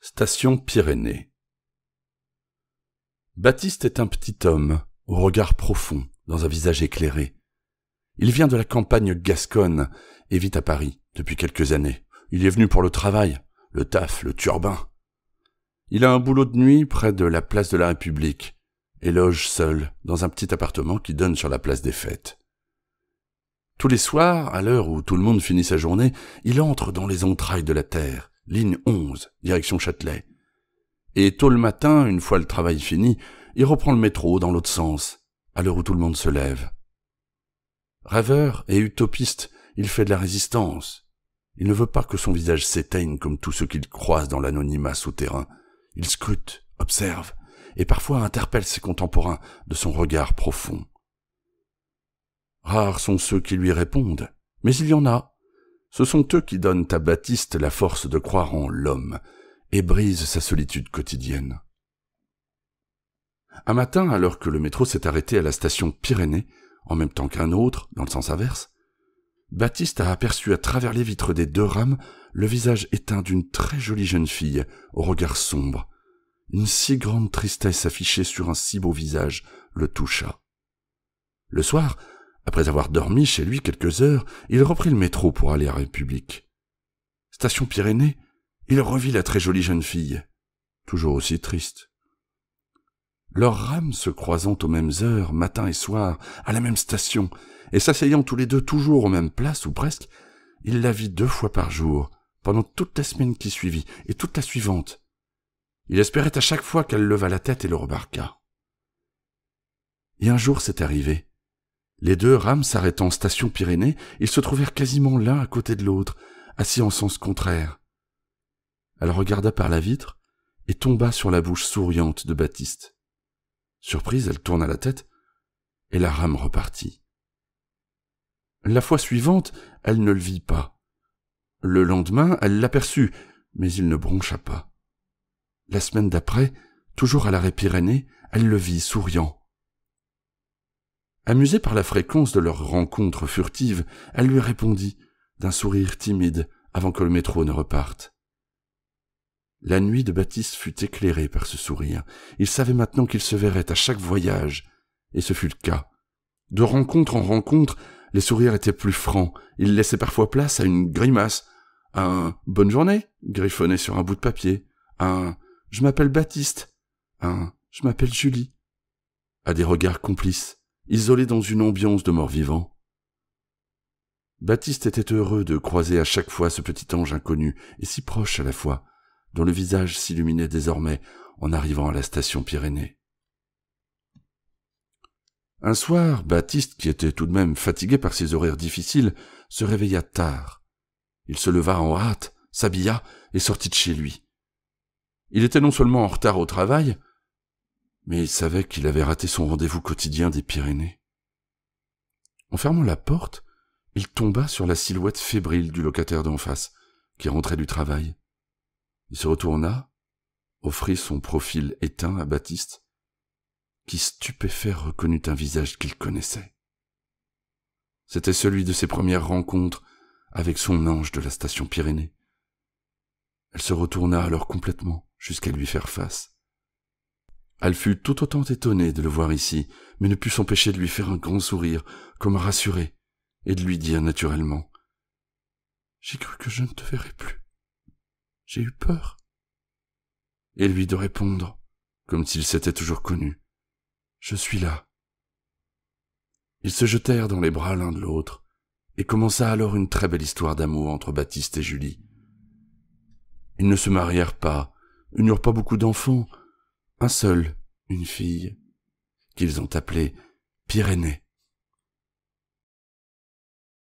Station Pyrénées. Baptiste est un petit homme, au regard profond, dans un visage éclairé. Il vient de la campagne gasconne et vit à Paris depuis quelques années. Il est venu pour le travail, le taf, le turbin. Il a un boulot de nuit près de la place de la République et loge seul dans un petit appartement qui donne sur la place des Fêtes. Tous les soirs, à l'heure où tout le monde finit sa journée, il entre dans les entrailles de la terre, ligne 11, direction Châtelet. Et tôt le matin, une fois le travail fini, il reprend le métro dans l'autre sens, à l'heure où tout le monde se lève. Rêveur et utopiste, il fait de la résistance. Il ne veut pas que son visage s'éteigne comme tous ceux qu'il croise dans l'anonymat souterrain. Il scrute, observe, et parfois interpelle ses contemporains de son regard profond. Rares sont ceux qui lui répondent, mais il y en a. Ce sont eux qui donnent à Baptiste la force de croire en l'homme et brisent sa solitude quotidienne. Un matin, alors que le métro s'est arrêté à la station Pyrénées, en même temps qu'un autre, dans le sens inverse, Baptiste a aperçu à travers les vitres des deux rames le visage éteint d'une très jolie jeune fille, au regard sombre. Une si grande tristesse affichée sur un si beau visage le toucha. Le soir, après avoir dormi chez lui quelques heures, il reprit le métro pour aller à République. Station Pyrénées, il revit la très jolie jeune fille, toujours aussi triste. Leurs rames se croisant aux mêmes heures, matin et soir, à la même station, et s'asseyant tous les deux toujours aux mêmes places, ou presque, il la vit 2 fois par jour, pendant toute la semaine qui suivit, et toute la suivante. Il espérait à chaque fois qu'elle leva la tête et le remarqua. Et un jour c'est arrivé. Les 2 rames s'arrêtant station Pyrénées, ils se trouvèrent quasiment l'un à côté de l'autre, assis en sens contraire. Elle regarda par la vitre et tomba sur la bouche souriante de Baptiste. Surprise, elle tourna la tête et la rame repartit. La fois suivante, elle ne le vit pas. Le lendemain, elle l'aperçut, mais il ne broncha pas. La semaine d'après, toujours à l'arrêt Pyrénées, elle le vit souriant. Amusée par la fréquence de leur rencontre furtive, elle lui répondit, d'un sourire timide, avant que le métro ne reparte. La nuit de Baptiste fut éclairée par ce sourire. Il savait maintenant qu'il se verrait à chaque voyage, et ce fut le cas. De rencontre en rencontre, les sourires étaient plus francs. Il laissait parfois place à une grimace, à un « bonne journée » griffonné sur un bout de papier, à un « je m'appelle Baptiste », à un « je m'appelle Julie », à des regards complices, isolés dans une ambiance de mort-vivant. Baptiste était heureux de croiser à chaque fois ce petit ange inconnu, et si proche à la fois, dont le visage s'illuminait désormais en arrivant à la station Pyrénées. Un soir, Baptiste, qui était tout de même fatigué par ses horaires difficiles, se réveilla tard. Il se leva en hâte, s'habilla et sortit de chez lui. Il était non seulement en retard au travail, mais il savait qu'il avait raté son rendez-vous quotidien des Pyrénées. En fermant la porte, il tomba sur la silhouette fébrile du locataire d'en face, qui rentrait du travail. Il se retourna, offrit son profil éteint à Baptiste, qui stupéfait reconnut un visage qu'il connaissait. C'était celui de ses premières rencontres avec son ange de la station Pyrénées. Elle se retourna alors complètement jusqu'à lui faire face. Elle fut tout autant étonnée de le voir ici, mais ne put s'empêcher de lui faire un grand sourire, comme rassuré, et de lui dire naturellement « J'ai cru que je ne te verrais plus. J'ai eu peur. » Et lui de répondre, comme s'ils s'étaient toujours connus, « Je suis là. » Ils se jetèrent dans les bras l'un de l'autre, et commença alors une très belle histoire d'amour entre Baptiste et Julie. Ils ne se marièrent pas, ils n'eurent pas beaucoup d'enfants, un seul, une fille, qu'ils ont appelée Pyrénées.